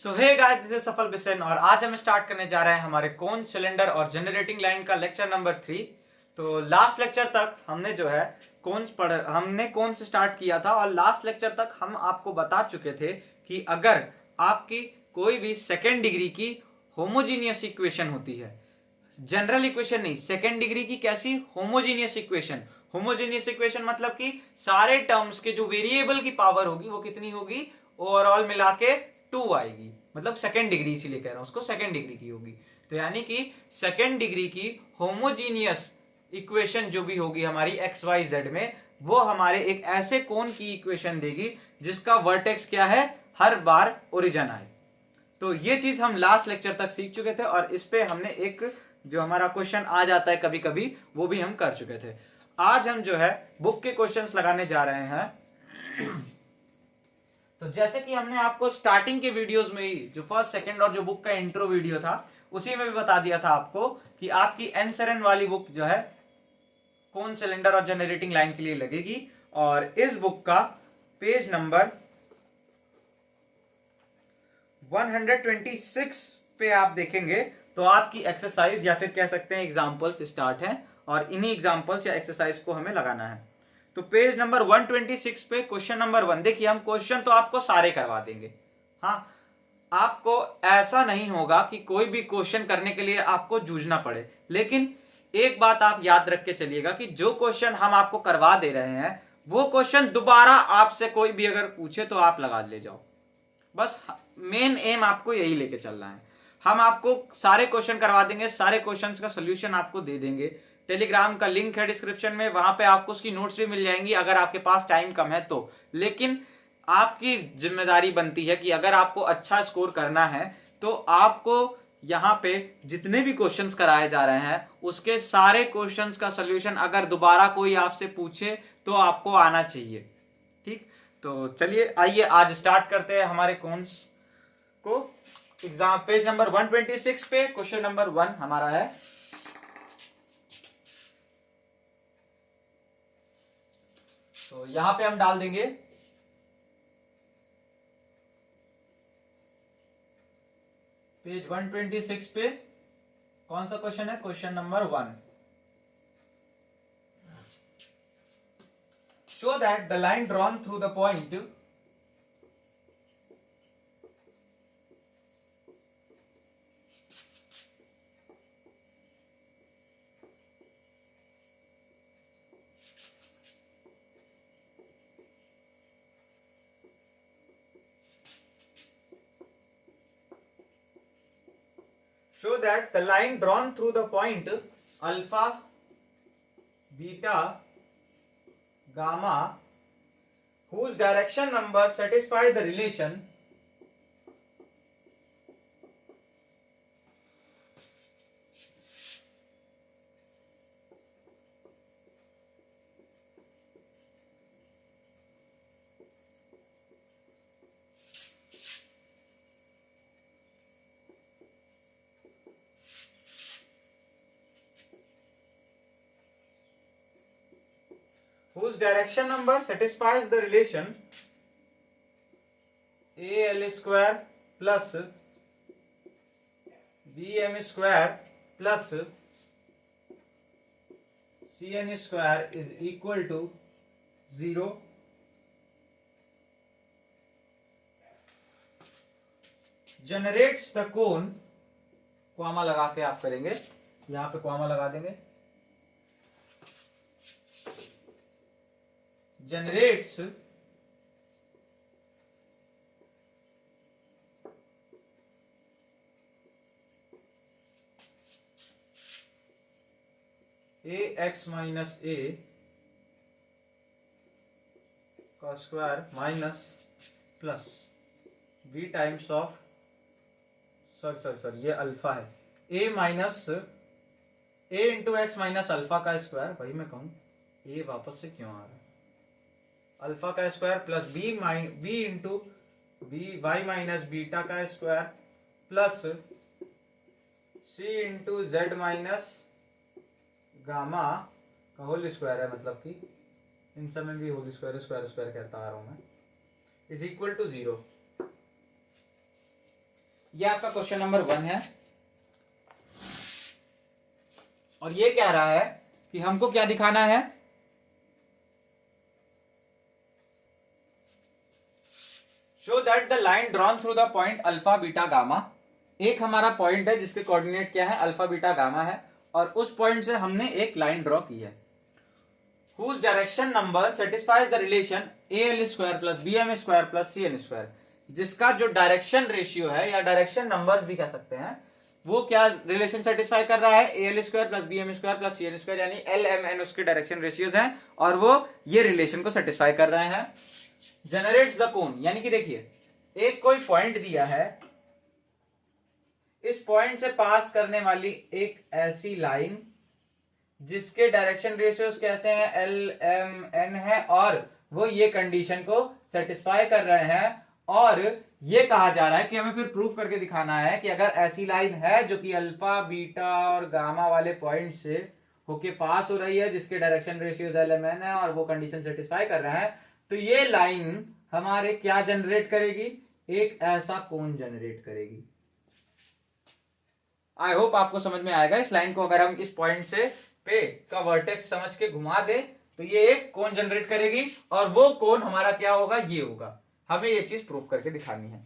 So hey guys, this is Safal Bisen और आज हम स्टार्ट करने जा रहे हैं हमारे कोन सिलेंडर और जनरेटिंग लाइन का लेक्चर नंबर 3। तो लास्ट लेक्चर तक हमने जो है हमने कौन से स्टार्ट किया था और लास्ट लेक्चर तक हम आपको बता चुके थे कि अगर आपकी कोई भी सेकेंड डिग्री की होमोजीनियस इक्वेशन होती है, जनरल इक्वेशन नहीं, सेकेंड डिग्री की कैसी होमोजीनियस इक्वेशन। होमोजीनियस इक्वेशन मतलब कि सारे टर्म्स के जो वेरिएबल की पावर होगी वो कितनी होगी, ओवरऑल मिला के 2 आएगी, मतलब सेकेंड डिग्री इसीलिए कह रहा हूं उसको सेकेंड डिग्री की होगी। तो यानी कि सेकेंड डिग्री की होमोजीनियस इक्वेशन जो भी होगी हमारी एक्स वाई जेड में, वो हमारे एक ऐसे कोण की इक्वेशन देगी जिसका वर्टेक्स क्या है, हर बार ओरिजिन आए। तो ये चीज हम लास्ट लेक्चर तक सीख चुके थे और इस पे हमने एक जो हमारा क्वेश्चन आ जाता है कभी कभी, वो भी हम कर चुके थे। आज हम जो है बुक के क्वेश्चंस लगाने जा रहे हैं। तो जैसे कि हमने आपको स्टार्टिंग के वीडियोस में ही जो फर्स्ट सेकंड और जो बुक का इंट्रो वीडियो था उसी में भी बता दिया था आपको कि आपकी एनसेरन वाली बुक जो है कौन सिलेंडर और जनरेटिंग लाइन के लिए लगेगी। और इस बुक का पेज नंबर 126 पे आप देखेंगे तो आपकी एक्सरसाइज या फिर कह सकते हैं एग्जांपल्स स्टार्ट हैं और इन्हीं एग्जांपल्स या एक्सरसाइज को हमें लगाना है। तो पेज नंबर 126 पे क्वेश्चन नंबर 1 देखिए, हम क्वेश्चन तो आपको सारे करवा देंगे। हाँ, आपको ऐसा नहीं होगा कि कोई भी क्वेश्चन करने के लिए आपको जूझना पड़े, लेकिन एक बात आप याद रख के चलिएगा कि जो क्वेश्चन हम आपको करवा दे रहे हैं वो क्वेश्चन दोबारा आपसे कोई भी अगर पूछे तो आप लगा ले जाओ। बस मेन एम आपको यही लेके चलना है। हम आपको सारे क्वेश्चन करवा देंगे, सारे क्वेश्चंस का सोल्यूशन आपको दे देंगे। टेलीग्राम का लिंक है डिस्क्रिप्शन में, वहां पे आपको उसकी नोट्स भी मिल जाएंगी अगर आपके पास टाइम कम है तो। लेकिन आपकी जिम्मेदारी बनती है कि अगर आपको अच्छा स्कोर करना है तो आपको यहाँ पे जितने भी क्वेश्चंस कराए जा रहे हैं उसके सारे क्वेश्चंस का सोल्यूशन अगर दोबारा कोई आपसे पूछे तो आपको आना चाहिए। ठीक, तो चलिए आइए आज स्टार्ट करते हैं हमारे कोन्स को। एग्जाम पेज नंबर 126 पे क्वेश्चन नंबर 1 हमारा है। तो यहां पे हम डाल देंगे पेज 126 पे कौन सा क्वेश्चन है, question number 1। Show that the line drawn through the point show that the line drawn through the point alpha, beta, gamma, whose direction number satisfy the relation whose direction number satisfies the relation al square plus bm square plus cn square is equal to 0, generates the cone, comma लगा के आप करेंगे, यहां पे comma लगा देंगे, generates ax minus a का square minus plus b times of sorry ये अल्फा है, a minus a into x minus alpha का स्क्वायर, वही मैं कहूं a वापस से क्यों आ रहा है, अल्फा का square plus b into B Y minus beta का square plus c into Z minus gamma का होल स्क्वायर है, मतलब कि इन सब में भी होल स्क्वायर स्क्वायर स्क्वायर कहता आ रहा हूं मैं, इज इक्वल टू 0। ये आपका क्वेश्चन नंबर 1 है और ये कह रहा है कि हमको क्या दिखाना है, show that the line drawn through the point alpha beta gamma. एक हमारा पॉइंट है जिसके कोऑर्डिनेट क्या है, अल्फा बीटा गामा है, और उस पॉइंट से हमने एक लाइन ड्रॉ की है। whose direction number satisfies the relation al square plus bm square plus cn square, जिसका जो डायरेक्शन रेशियो है या डायरेक्शन नंबर्स भी कह सकते हैं, वो क्या रिलेशन सेटिस्फाई कर रहा है, l square plus b m square plus c n square, यानी एल एम एन उसके डायरेक्शन रेशियोज हैं और वो ये रिलेशन को सेटिस्फाई कर रहे हैं। जनरेट्स द कोन, यानी कि देखिए एक कोई पॉइंट दिया है, इस पॉइंट से पास करने वाली एक ऐसी लाइन जिसके डायरेक्शन रेशियोज कैसे हैं, एल एम एन है, और वो ये कंडीशन को सेटिस्फाई कर रहे हैं। और ये कहा जा रहा है कि हमें फिर प्रूफ करके दिखाना है कि अगर ऐसी लाइन है जो कि अल्फा बीटा और गामा वाले पॉइंट से होके पास हो रही है, जिसके direction ratios l m n है और वो कंडीशन सेटिस्फाई कर रहे हैं, तो ये लाइन हमारे क्या जनरेट करेगी, एक ऐसा कोण जनरेट करेगी। आई होप आपको समझ में आएगा। इस लाइन को अगर हम इस पॉइंट से पे का वर्टेक्स समझ के घुमा दे तो ये एक कोण जनरेट करेगी और वो कोण हमारा क्या होगा, ये होगा। हमें ये चीज प्रूफ करके दिखानी है।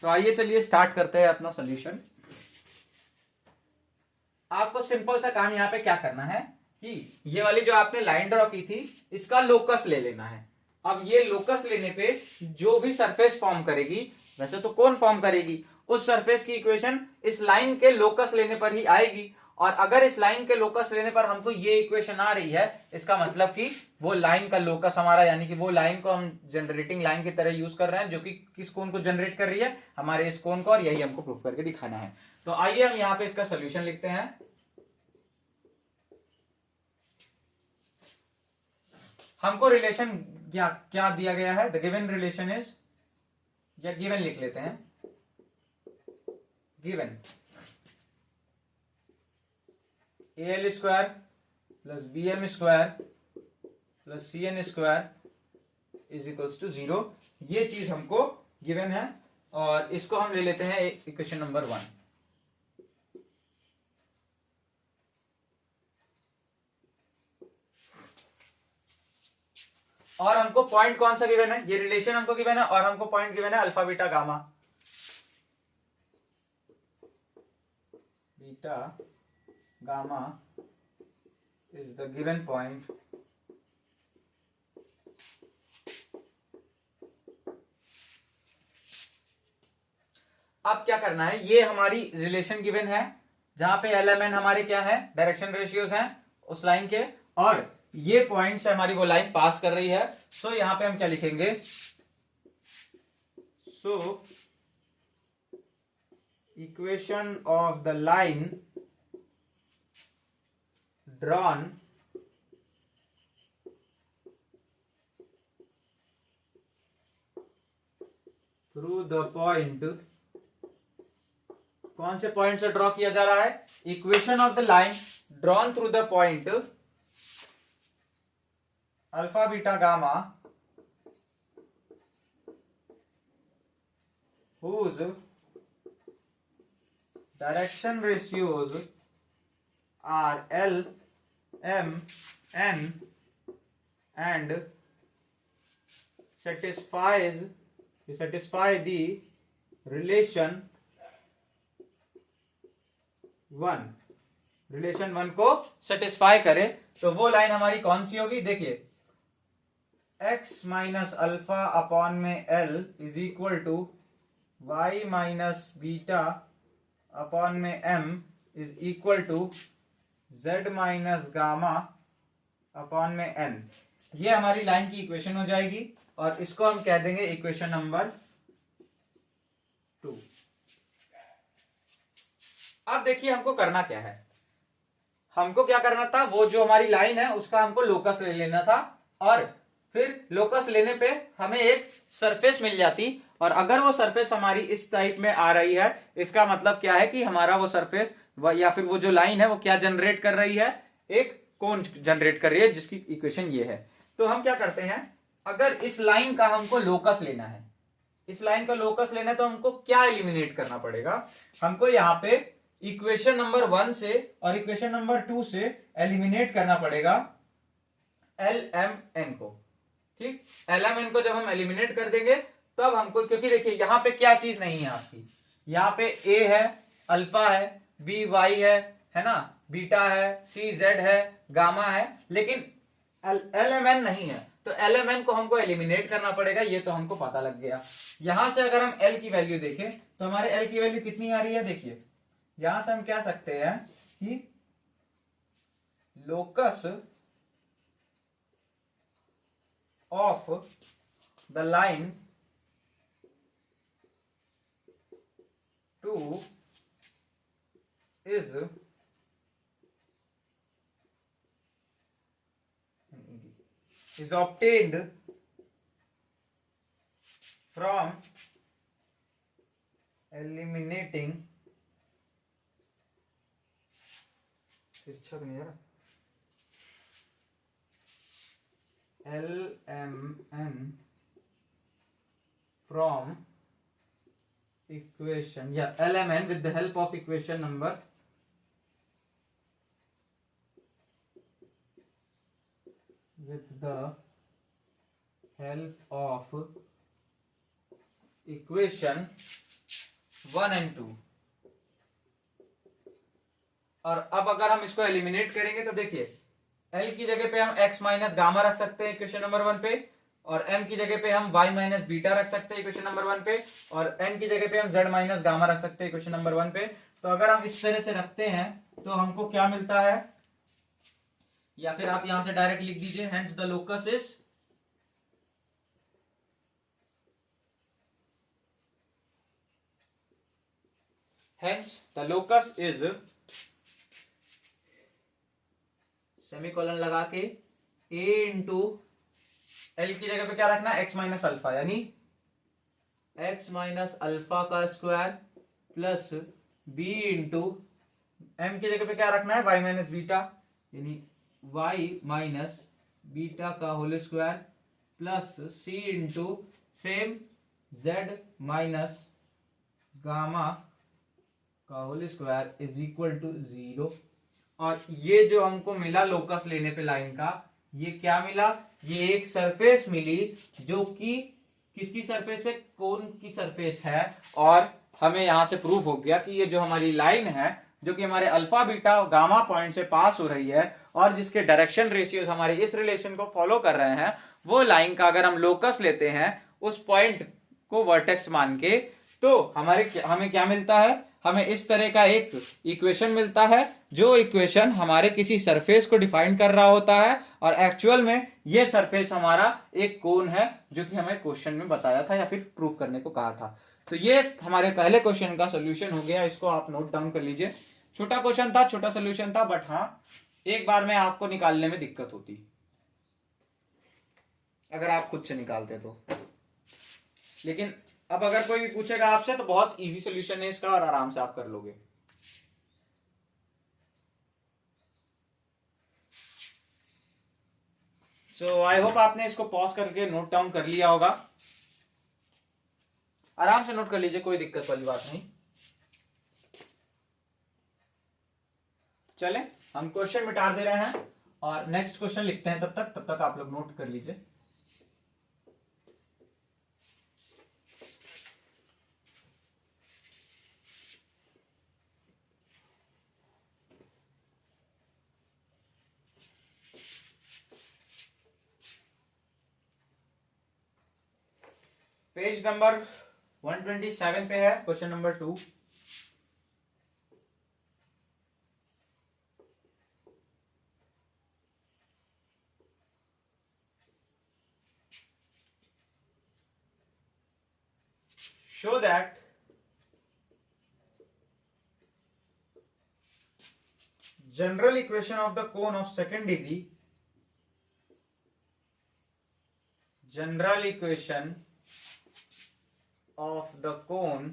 तो आइए चलिए स्टार्ट करते हैं अपना सॉल्यूशन। आपको सिंपल सा काम यहाँ पे क्या करना है कि ये वाली जो आपने लाइन ड्रॉ की थी इसका लोकस ले लेना है। अब ये लोकस लेने पे जो भी सरफेस फॉर्म करेगी, वैसे तो कौन फॉर्म करेगी, उस सरफेस की इक्वेशन इस लाइन के लोकस लेने पर ही आएगी। और अगर इस लाइन के लोकस लेने पर हमको ये इक्वेशन आ रही है, इसका मतलब कि वो लाइन का लोकस हमारा, यानी कि वो लाइन को हम जनरेटिंग लाइन की तरह यूज कर रहे हैं जो कि किस कोण को जनरेट कर रही है, हमारे इस कोण को, और यही हमको प्रूफ करके दिखाना है। तो आइए हम यहाँ पे इसका सोल्यूशन लिखते हैं। हमको रिलेशन क्या दिया गया है, द गिवन रिलेशन इज, या गिवन लिख लेते हैं, given l square plus b m square plus c n square is equals to 0। ये चीज हमको गिवन है और इसको हम ले लेते हैं इक्वेशन नंबर 1। और हमको पॉइंट कौन सा गिवन है, ये रिलेशन हमको गिवन है और हमको पॉइंट गिवन है alpha beta gamma. Beta gamma is the given point अब क्या करना है, ये हमारी रिलेशन गिवन है जहां पे एल एम एन हमारे क्या है, डायरेक्शन रेशियोज हैं उस लाइन के, और ये पॉइंट से हमारी वो लाइन पास कर रही है। सो यहां पे हम क्या लिखेंगे, so equation of the line drawn through the point, कौन से पॉइंट से ड्रॉ किया जा रहा है, equation of the line drawn through the point alpha beta gamma whose direction ratios are L M N and satisfy the relation 1, relation 1 को satisfy करे। तो वो लाइन हमारी कौन सी होगी, देखिए x माइनस अल्फा अपॉन में l is equal to y minus beta upon में m is equal to z minus gamma upon में n। ये हमारी लाइन की इक्वेशन हो जाएगी और इसको हम कह देंगे इक्वेशन नंबर 2। अब देखिए हमको करना क्या है, हमको क्या करना था, वो जो हमारी लाइन है उसका हमको लोकस ले लेना था और फिर लोकस लेने पे हमें एक सरफेस मिल जाती, और अगर वो सरफेस हमारी इस टाइप में आ रही है, इसका मतलब क्या है कि हमारा वो सरफेस या फिर वो जो लाइन है वो क्या जनरेट कर रही है, एक कोण जनरेट कर रही है जिसकी इक्वेशन ये है। तो हम क्या करते हैं, अगर इस लाइन का हमको लोकस लेना है, इस लाइन का लोकस लेना है तो हमको क्या एलिमिनेट करना पड़ेगा? हमको यहाँ पे इक्वेशन नंबर 1 से और इक्वेशन नंबर 2 से एलिमिनेट करना पड़ेगा एल एम एन को। ठीक, एल एम एन को जब हम एलिमिनेट कर देंगे तब हमको, क्योंकि देखिए यहाँ पे क्या चीज नहीं है आपकी, यहाँ पे ए है, अल्फा है, बी वाई है ना, बीटा है, सी जेड है, गामा है, लेकिन एल एम एन नहीं है। तो एल एम एन को हमको एलिमिनेट करना पड़ेगा, ये तो हमको पता लग गया। यहां से अगर हम एल की वैल्यू देखें तो हमारे एल की वैल्यू कितनी आ रही है? देखिए यहां से हम कह सकते हैं कि locus of the line two is obtained from eliminating LMN from equation, LMN with the help of equation number equation 1 and 2। और अब अगर हम इसको एलिमिनेट करेंगे तो देखिए L की जगह पे हम x माइनस गामा रख सकते हैं इक्वेशन नंबर 1 पे, और m की जगह पे हम y माइनस बीटा रख सकते हैं इक्वेशन नंबर 1 पे, और n की जगह पे हम z माइनस गामा रख सकते हैं इक्वेशन नंबर 1 पे। तो अगर हम इस तरह से रखते हैं तो हमको क्या मिलता है, या फिर आप यहां से डायरेक्ट लिख दीजिए, hence the locus is semicolon लगा के a इंटू एल की जगह पे क्या रखना है, x माइनस अल्फा, यानी x माइनस अल्फा का square plus b into m की जगह पे क्या रखना है, y माइनस बीटा, यानी y माइनस बीटा का whole square plus c into same z minus gamma का whole square is equal to 0। और ये जो हमको मिला लोकस लेने पे लाइन का, ये क्या मिला, ये एक सरफेस मिली जो कि किसकी सरफेस है, कोन की सरफेस है। और हमें यहां से प्रूफ हो गया कि ये जो हमारी लाइन है जो कि हमारे अल्फा बीटा गामा पॉइंट से पास हो रही है और जिसके डायरेक्शन रेशियोज हमारे इस रिलेशन को फॉलो कर रहे हैं, वो लाइन का अगर हम लोकस लेते हैं उस पॉइंट को वर्टेक्स मान के, तो हमें क्या मिलता है, हमें इस तरह का एक इक्वेशन मिलता है जो इक्वेशन हमारे किसी सरफेस को डिफाइन कर रहा होता है, और एक्चुअल में ये सरफेस हमारा एक कोन है जो कि हमें क्वेश्चन में बताया था या फिर प्रूफ करने को कहा था। तो ये हमारे पहले क्वेश्चन का सोल्यूशन हो गया, इसको आप नोट डाउन कर लीजिए। छोटा क्वेश्चन था, छोटा सोल्यूशन था, बट हाँ एक बार में आपको निकालने में दिक्कत होती अगर आप खुद से निकालते तो, लेकिन अब अगर कोई भी पूछेगा आपसे तो बहुत इजी सोल्यूशन है इसका और आराम से आप कर लोगे। सो आई होप आपने इसको पॉज करके नोट डाउन कर लिया होगा। आराम से नोट कर लीजिए, कोई दिक्कत वाली बात नहीं। चले हम क्वेश्चन मिटा दे रहे हैं और नेक्स्ट क्वेश्चन लिखते हैं, तब तक आप लोग नोट कर लीजिए। पेज नंबर 127 पे है question number 2। show that general equation of the cone of second degree, general equation of the cone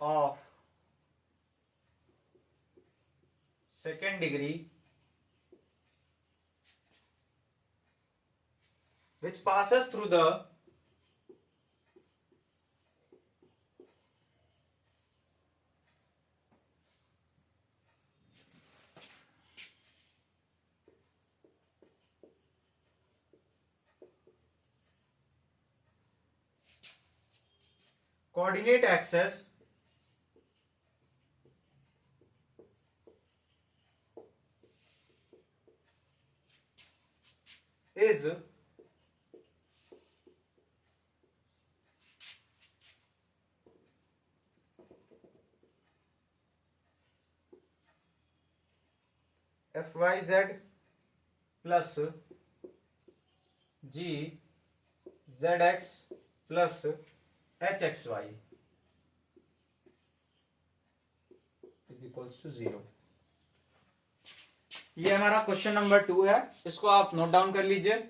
of second degree which passes through the coordinate axes is fyz plus gzx plus hxy is equals to 0। ये हमारा question number 2 है, इसको आप note down कर लीजिए।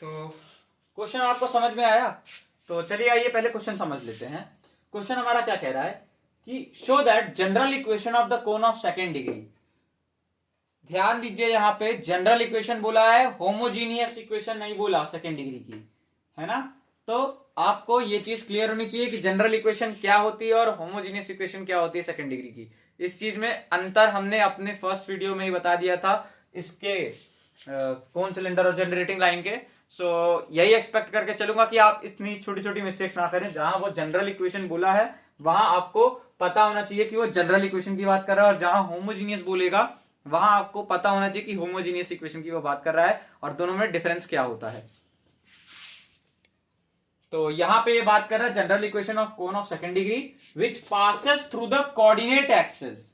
तो question आपको समझ में आया? तो चलिए आइए पहले क्वेश्चन समझ लेते हैं। क्वेश्चन हमारा क्या कह रहा है कि show that general equation of the cone of second degree. ध्यान दीजिए, यहां पे जनरल इक्वेशन बोला है, होमोजीनियस इक्वेशन नहीं बोला सेकेंड डिग्री की, है ना। तो आपको ये चीज क्लियर होनी चाहिए कि जनरल इक्वेशन क्या होती है और होमोजीनियस इक्वेशन क्या होती है सेकेंड डिग्री की। इस चीज में अंतर हमने अपने फर्स्ट वीडियो में ही बता दिया था इसके कोन सिलेंडर और जनरेटिंग लाइन के। सो यही एक्सपेक्ट करके चलूंगा कि आप इतनी छोटी छोटी मिस्टेक्स ना करें। जहां वो जनरल इक्वेशन बोला है वहां आपको पता होना चाहिए कि वो जनरल इक्वेशन की बात कर रहा है, और जहां होमोजीनियस बोलेगा वहां आपको पता होना चाहिए कि होमोजीनियस इक्वेशन की वो बात कर रहा है और दोनों में डिफरेंस क्या होता है। तो यहां पे ये बात कर रहा है general equation of cone of second degree which passes through the coordinate axis.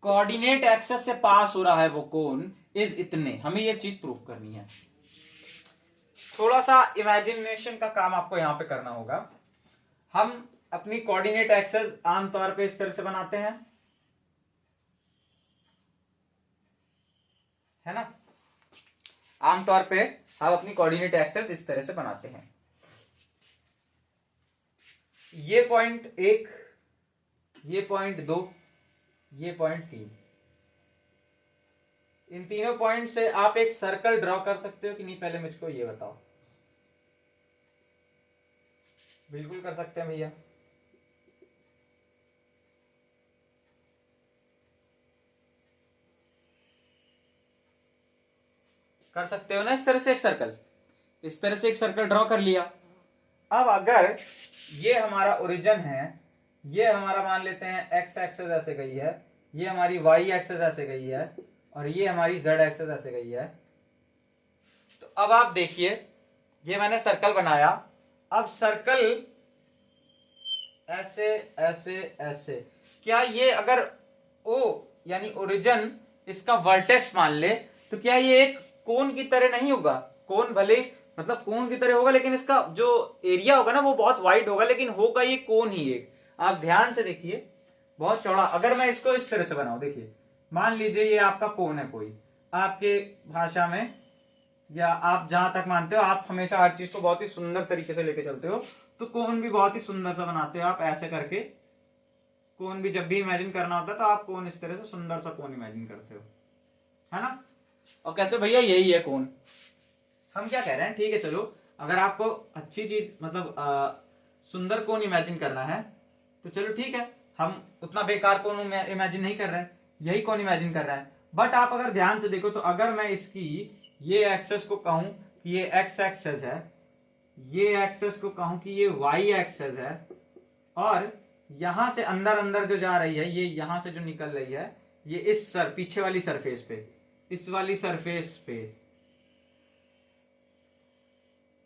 Coordinate axis से पास हो रहा है वो कोन इज इतने, हमें ये चीज प्रूफ करनी है। थोड़ा सा इमेजिनेशन का काम आपको यहां पे करना होगा। हम अपनी कोऑर्डिनेट एक्सिस आमतौर पे इस तरह से बनाते हैं, है ना। आमतौर पे हम अपनी कोऑर्डिनेट एक्सिस इस तरह से बनाते हैं। ये पॉइंट 1, ये पॉइंट 2, ये पॉइंट 3, इन तीनों पॉइंट से आप एक सर्कल ड्रॉ कर सकते हो कि नहीं, पहले मुझको ये बताओ। बिल्कुल कर सकते हैं भैया। कर सकते हो ना इस तरह से एक सर्कल, इस तरह से एक सर्कल ड्रॉ कर लिया। अब अगर ये हमारा ओरिजिन है, ये हमारा मान लेते हैं एक्स एक्सेस ऐसे गई है, ये हमारी वाई एक्सेस ऐसे गई है, और ये हमारी जेड एक्सेस ऐसे गई है। तो अब आप देखिए, ये मैंने सर्कल बनाया। अब सर्कल ऐसे ऐसे ऐसे, क्या ये अगर ओ यानी ओरिजिन इसका वर्टेक्स मान ले तो क्या ये एक कोन की तरह नहीं होगा? कोन भले मतलब कोन की तरह होगा, लेकिन इसका जो एरिया होगा ना वो बहुत वाइड होगा, लेकिन होगा ये कोन ही एक। आप ध्यान से देखिए, बहुत चौड़ा। अगर मैं इसको इस तरह से बनाऊं, देखिए मान लीजिए ये आपका कोन है कोई, आपके भाषा में या आप जहां तक मानते हो, आप हमेशा हर चीज को बहुत ही सुंदर तरीके से लेके चलते हो, तो कोन भी बहुत ही सुंदर सा बनाते हो आप ऐसे करके। कोन भी जब भी इमेजिन करना होता है तो आप कोन इस तरह से सुंदर सा कोन इमेजिन करते हो, है ना, और कहते हो भैया यही है कोन। हम क्या कह रहे हैं, ठीक है चलो, अगर आपको अच्छी चीज मतलब सुंदर कोन इमेजिन करना है तो चलो ठीक है, हम उतना बेकार कोन इमेजिन नहीं कर रहे हैं, यही कोन इमेजिन कर रहे हैं। बट आप अगर ध्यान से देखो तो अगर मैं इसकी ये एक्सेस को कहूं कि ये एक्स एक्सेस है, ये एक्सेस को कहूं कि ये वाई एक्सेस है, और यहां से अंदर अंदर जो जा रही है, ये यहां से जो निकल रही है, ये इस पीछे वाली सरफेस पे, इस वाली सरफेस पे,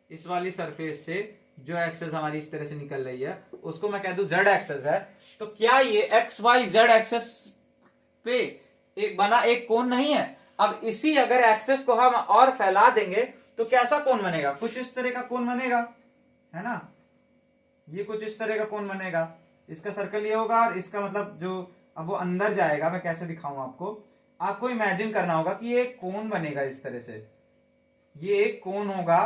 इस वाली सरफेस से जो एक्सेस हमारी इस तरह से निकल रही है उसको मैं कह दूं जेड एक्सेस है। तो क्या ये एक्स वाई जेड एक्सेस पे एक बना एक कोन नहीं है? अब इसी अगर एक्सेस को हम और फैला देंगे तो कैसा कोन बनेगा? कुछ इस तरह का कोन बनेगा, है ना। ये कुछ इस तरह का कोन बनेगा, इसका सर्कल ये होगा, और इसका मतलब जो अब वो अंदर जाएगा, मैं कैसे दिखाऊं आपको, आपको इमेजिन करना होगा कि ये कोन बनेगा इस तरह से, ये एक कोन होगा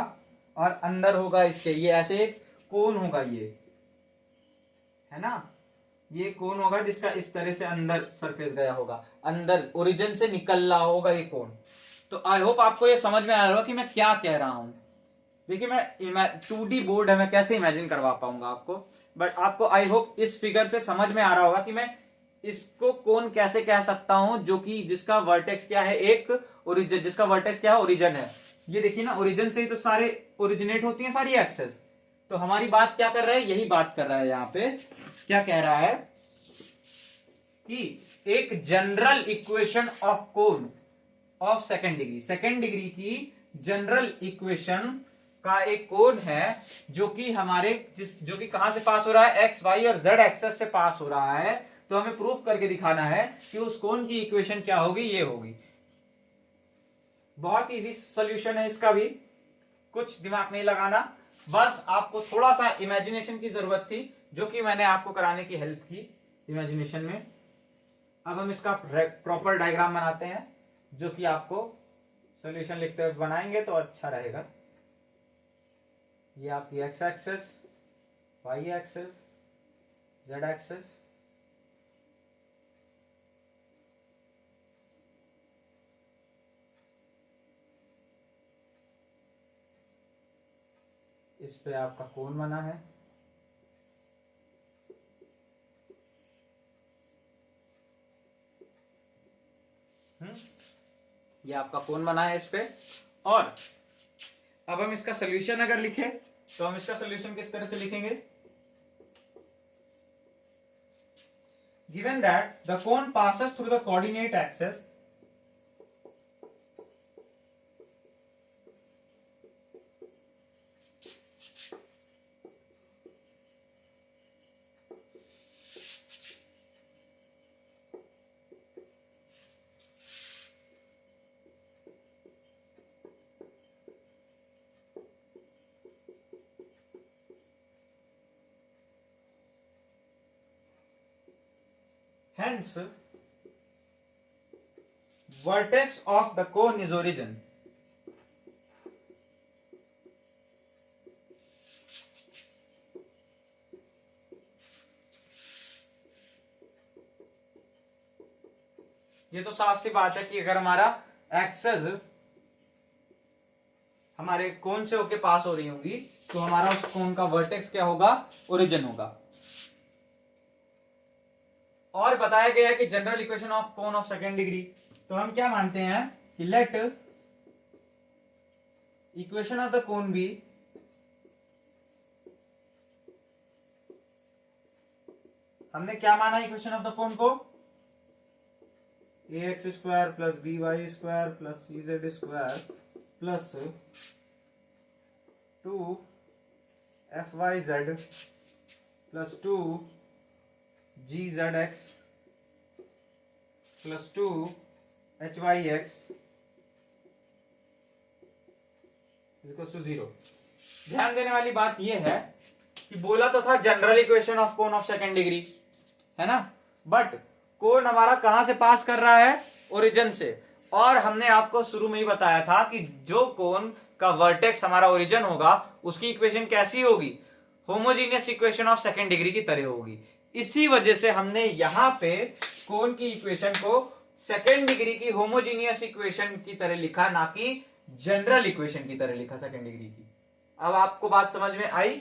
और अंदर होगा इसके, ये ऐसे एक कोन होगा, ये है ना, ये कोन होगा जिसका इस तरह से अंदर सरफेस गया होगा, अंदर ओरिजिन से निकल रहा होगा ये कोन। तो आई होप आपको ये समझ में आ रहा होगा कि मैं क्या कह रहा हूं। देखिए मैं 2D बोर्ड है, मैं कैसे इमेजिन करवा पाऊंगा आपको, बट आपको आई होप इस फिगर से समझ में आ रहा होगा कि मैं इसको कोन कैसे कह सकता हूं, जो कि जिसका वर्टेक्स क्या है, एक ओरिजिन, जिसका वर्टेक्स क्या है, ओरिजिन है। ये देखिए ना, ओरिजिन से ही तो सारे ओरिजिनेट होती हैं सारी एक्सेस। तो हमारी बात क्या कर रहा है, यही बात कर रहा है यहाँ पे, क्या कह रहा है कि एक general equation of cone of second degree, second degree की जनरल इक्वेशन का एक कोन है जो कि हमारे जो कि कहां से पास हो रहा है, एक्स वाई और जेड एक्सेस से पास हो रहा है। तो हमें प्रूफ करके दिखाना है कि उस कोन की इक्वेशन क्या होगी, ये होगी। बहुत इजी सॉल्यूशन है इसका भी, कुछ दिमाग नहीं लगाना, बस आपको थोड़ा सा इमेजिनेशन की जरूरत थी, जो कि मैंने आपको कराने की हेल्प की इमेजिनेशन में। अब हम इसका प्रॉपर डायग्राम बनाते हैं, जो कि आपको सॉल्यूशन लिखते हुए बनाएंगे तो अच्छा रहेगा। ये आपकी x axis, y axis, z axis, इस पे आपका कोन बना है, ये आपका कोन बना है इस पे। और अब हम इसका सोल्यूशन अगर लिखें तो हम इसका सोल्यूशन किस तरह से लिखेंगे, given that the cone passes through the coordinate axes hence vertex of the cone is origin। ये तो साफ सी बात है कि अगर हमारा एक्सेस हमारे कोन से होके पास हो रही होगी तो हमारा उस कोन का वर्टेक्स क्या होगा, ओरिजिन होगा। और बताया गया है कि general equation of cone of second degree, तो हम क्या मानते हैं कि let equation of the cone be हमने क्या माना इक्वेशन ऑफ द कोन को, A X square plus B Y square plus C Z square plus 2 F Y Z plus 2 G Z X plus 2 H Y X equals to 0। ध्यान देने वाली बात यह है कि बोला तो था general equation of cone of second degree, है ना, बट कोन हमारा कहां से पास कर रहा है, ओरिजिन से। और हमने आपको शुरू में ही बताया था कि जो कोन का वर्टेक्स हमारा ओरिजिन होगा उसकी इक्वेशन कैसी होगी, homogeneous equation of second degree की तरह होगी। इसी वजह से हमने यहां पे कोन की इक्वेशन को सेकेंड डिग्री की होमोजीनियस इक्वेशन की तरह लिखा, ना कि जनरल इक्वेशन की तरह लिखा सेकेंड डिग्री की। अब आपको बात समझ में आई।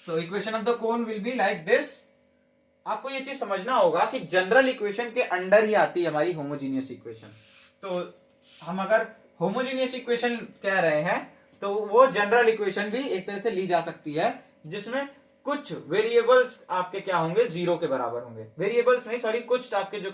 तो equation of the cone will be like this. आपको ये चीज समझना होगा कि जनरल इक्वेशन के अंडर ही आती है हमारी होमोजीनियस इक्वेशन। तो हम अगर होमोजीनियस इक्वेशन कह रहे हैं तो वो जनरल इक्वेशन भी एक तरह से ली जा सकती है, जिसमें कुछ वेरिएबल्स आपके क्या होंगे, जीरो के बराबर होंगे। वेरिएबल्स नहीं, सॉरी, कुछ आपके जो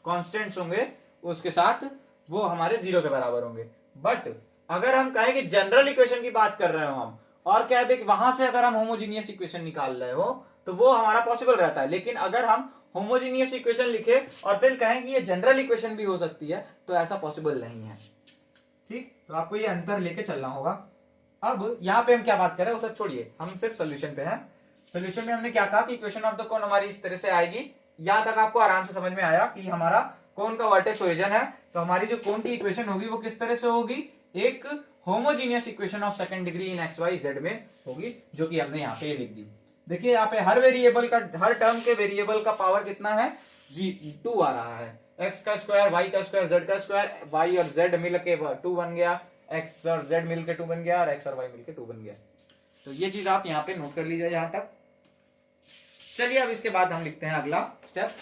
कॉन्स्टेंट्स होंगे उसके साथ वो हमारे जीरो के बराबर होंगे। बट अगर हम कहें कि जनरल इक्वेशन की बात कर रहे हो हम, और कह दे कि वहां से अगर हम होमोजीनियस इक्वेशन निकाल रहे हो तो वो हमारा पॉसिबल रहता है। लेकिन अगर हम होमोजीनियस इक्वेशन लिखे और फिर कहें कि ये जनरल इक्वेशन भी हो सकती है तो ऐसा पॉसिबल नहीं है। ठीक, तो आपको ये अंतर लेके चलना होगा। अब यहाँ पे हम क्या बात कर रहे हैं वो सब छोड़िए, हम सिर्फ सोल्यूशन पे हैं। सोल्यूशन में हमने क्या कहा कि इक्वेशन ऑफ द कोन हमारी इस तरह से आएगी। यहां तक आपको आराम से समझ में आया कि हमारा कोन का वर्टेक्स ओरिजिन है, तो हमारी जो कोन की इक्वेशन होगी वो किस तरह से होगी, एक homogeneous equation of second degree in x y z में होगी, जो कि हमने यहाँ पे लिख दी। देखिए यहाँ पे हर वेरिएबल का, हर टर्म के वेरिएबल का पावर कितना है, 2 आ रहा है। एक्स का स्क्वायर, वाई का स्क्वायर, जेड का स्क्वायर, वाई और जेड मिल के 2 बन गया, एक्स और जेड मिल के 2 बन गया, और एक्स और वाई मिल के 2 बन गया। तो ये चीज आप यहाँ पे नोट कर लीजिए यहां तक। चलिए अब इसके बाद हम लिखते हैं अगला स्टेप।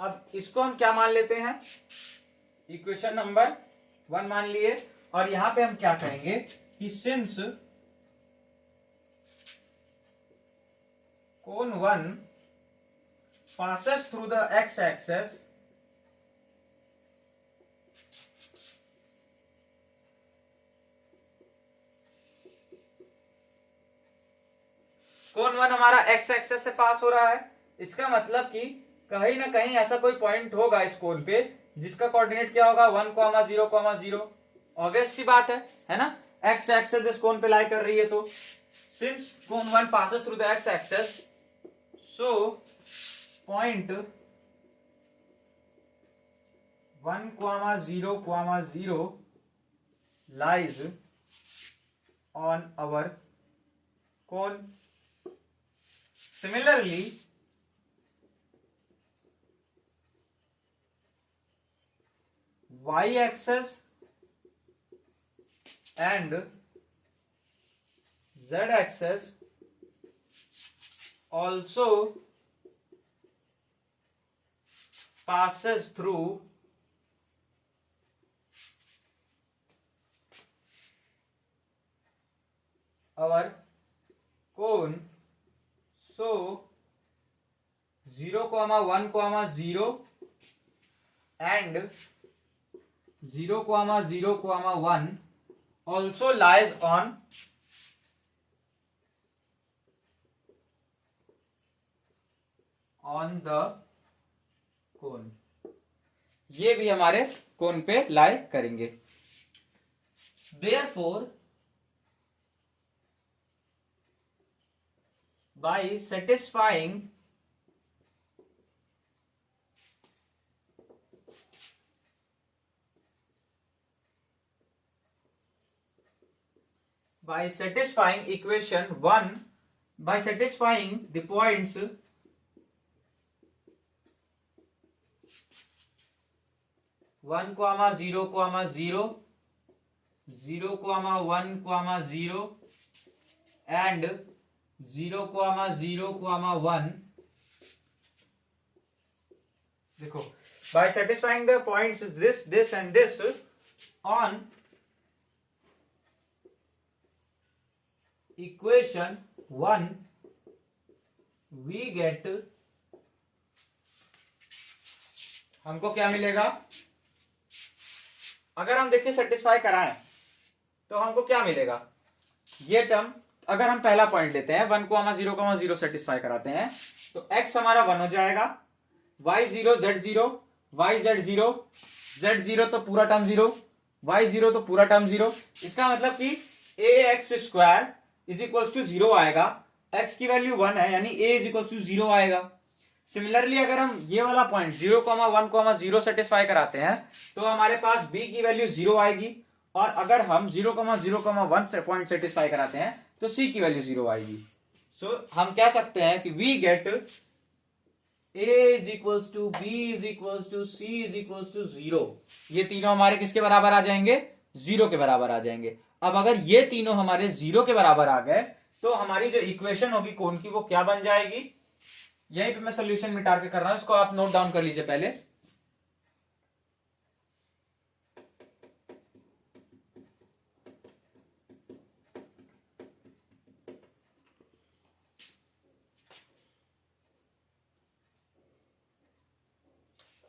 अब इसको हम क्या मान लेते हैं, इक्वेशन नंबर 1 मान लिए, और यहां पे हम क्या कहेंगे कि since cone 1 passes through the x axis कोन 1 हमारा x एक्सेस से पास हो रहा है, इसका मतलब कि कहीं ना कहीं ऐसा कोई पॉइंट होगा इस कोन पे जिसका कोऑर्डिनेट क्या होगा 1, 0, 0। ऑब्वियस सी बात है ना, x एक्सेस इस कोन पे लाई कर रही है, तो since cone 1 passes through the x axis, so point 1, 0, 0 lies on our cone. Similarly, y-axis and z-axis also passes through our cone. So 0, 1, 0 and 0, 0, 1 also lies on the कोन, ये भी हमारे कोन पे लाई करेंगे। Therefore, by satisfying equation 1, by satisfying the points 1, 0, 0, 0, 1, 0 and 0, 0, 1, देखो, by satisfying the points this and this on equation 1, we get, हमको क्या मिलेगा, अगर हम देखिए सेटिस्फाई कराएं तो हमको क्या मिलेगा, ये टर्म अगर हम पहला पॉइंट लेते हैं 1, 0, 0 सेटिस्फाई कराते हैं तो x हमारा 1 हो जाएगा, y0 z0 yz0 z0 तो पूरा टर्म 0, y0 तो पूरा टर्म 0। इसका मतलब कि ax² इज इक्वल टू 0 आएगा, x की वैल्यू 1 है यानी a इज इक्वल टू 0 आएगा। सिमिलरली अगर हम ये वाला पॉइंट 0, 1, 0 सेटिस्फाई कराते हैं तो हमारे पास b की वैल्यू 0 आएगी, और अगर हम 0, 0, 1 से पॉइंट सेटिस्फाई कराते हैं तो c की वैल्यू 0 आएगी। सो हम कह सकते हैं कि we get a is equals to b is equals to c is equals to 0। ये तीनों हमारे किसके बराबर आ जाएंगे, 0 के बराबर आ जाएंगे। अब अगर ये तीनों हमारे 0 के बराबर आ गए तो हमारी जो इक्वेशन होगी कोन की वो क्या बन जाएगी, यहीं पे मैं सोल्यूशन मिटा के कर रहा हूं, इसको आप नोट डाउन कर लीजिए पहले।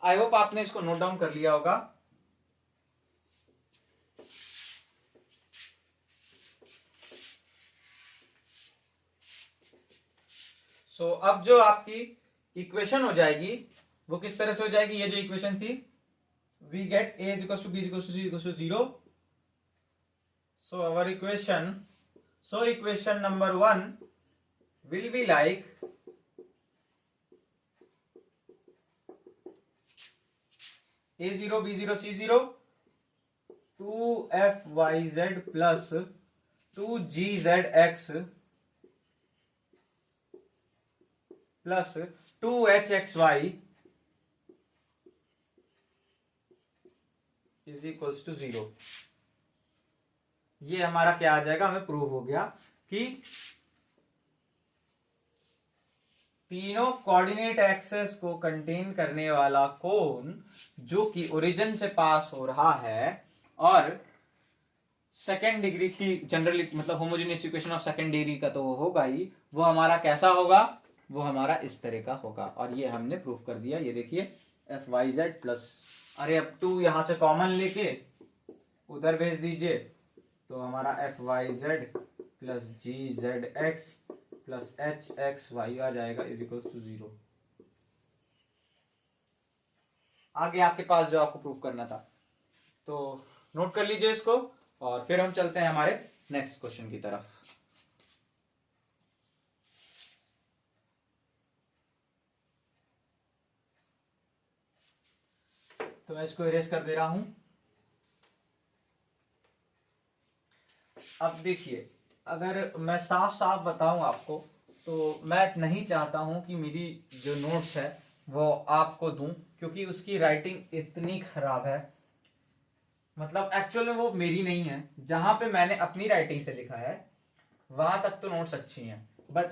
आई होप आपने इसको नोट डाउन कर लिया होगा। सो अब जो आपकी इक्वेशन हो जाएगी वो किस तरह से हो जाएगी, ये जो इक्वेशन थी, we get a equal to b equal to c equal to 0। So our equation number 1 will be like A0 B0 C0 2FYZ plus 2GZX plus 2HXY is equals to 0। ये हमारा क्या आ जाएगा, हमें प्रूव हो गया कि तीनों कोऑर्डिनेट एक्सेस को कंटेन करने वाला कोण जो कि ओरिजिन से पास हो रहा है और सेकेंड डिग्री की जनरली मतलब homogeneous equation of second degree का तो वो होगा ही, वो हमारा कैसा होगा, वो हमारा इस तरह का होगा। और ये हमने प्रूव कर दिया। ये देखिए एफ वाई जेड प्लस, अरे अब 2 यहां से कॉमन लेके उधर भेज दीजिए तो हमारा F Y Z plus G Z X plus H X Y आ जाएगा इज इक्वल टू 0। आगे आपके पास जो आपको प्रूफ करना था तो नोट कर लीजिए इसको और फिर हम चलते हैं हमारे नेक्स्ट क्वेश्चन की तरफ। तो मैं इसको इरेज कर दे रहा हूं। अब देखिए, अगर मैं साफ साफ बताऊं आपको तो मैं नहीं चाहता हूं कि मेरी जो नोट्स है वो आपको दूं, क्योंकि उसकी राइटिंग इतनी खराब है। मतलब एक्चुअल में वो मेरी नहीं है, जहां पे मैंने अपनी राइटिंग से लिखा है वहां तक तो नोट्स अच्छी हैं, बट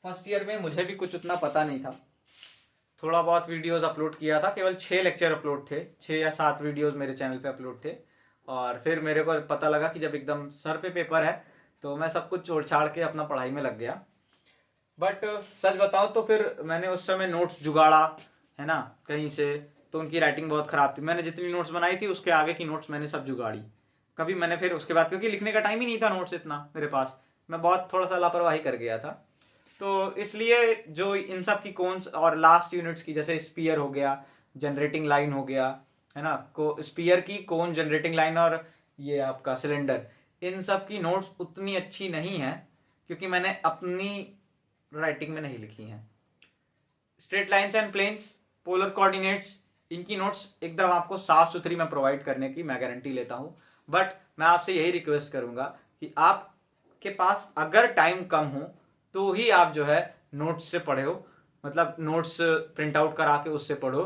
फर्स्ट ईयर में मुझे भी कुछ उतना पता नहीं था। थोड़ा बहुत वीडियोस अपलोड किया था, केवल 6 लेक्चर अपलोड थे, 6 या 7 वीडियोस मेरे चैनल पे अपलोड थे। और फिर मेरे को पता लगा कि जब एकदम सर पे पेपर है तो मैं सब कुछ छोड़ छाड़ के अपना पढ़ाई में लग गया। बट सच बताऊं तो फिर मैंने उस समय नोट्स जुगाड़ा है ना कहीं से, तो उनकी राइटिंग बहुत खराब थी। मैंने जितनी नोट्स बनाई थी उसके आगे की नोट्स मैंने सब जुगाड़ी। कभी मैंने फिर उसके बाद, क्योंकि लिखने का टाइम ही नहीं था नोट्स इतना मेरे पास, मैं बहुत थोड़ा सा लापरवाही कर गया था। तो इसलिए जो इन सब की कौन और लास्ट यूनिट्स की, जैसे स्पीयर हो गया, जनरेटिंग लाइन हो गया है ना, को स्पीयर की कौन जनरेटिंग लाइन और ये आपका सिलेंडर, इन सब की नोट्स उतनी अच्छी नहीं है क्योंकि मैंने अपनी राइटिंग में नहीं लिखी हैं। Straight lines and planes, polar coordinates, इनकी नोट्स एकदम आपको साफ सुथरी मैं प्रोवाइड करने की मैं गारंटी लेता हूं। बट मैं आपसे यही रिक्वेस्ट करूंगा कि आपके पास अगर टाइम कम हो तो ही आप जो है नोट्स से पढ़ो, मतलब नोट्स प्रिंट आउट करा के उससे पढ़ो।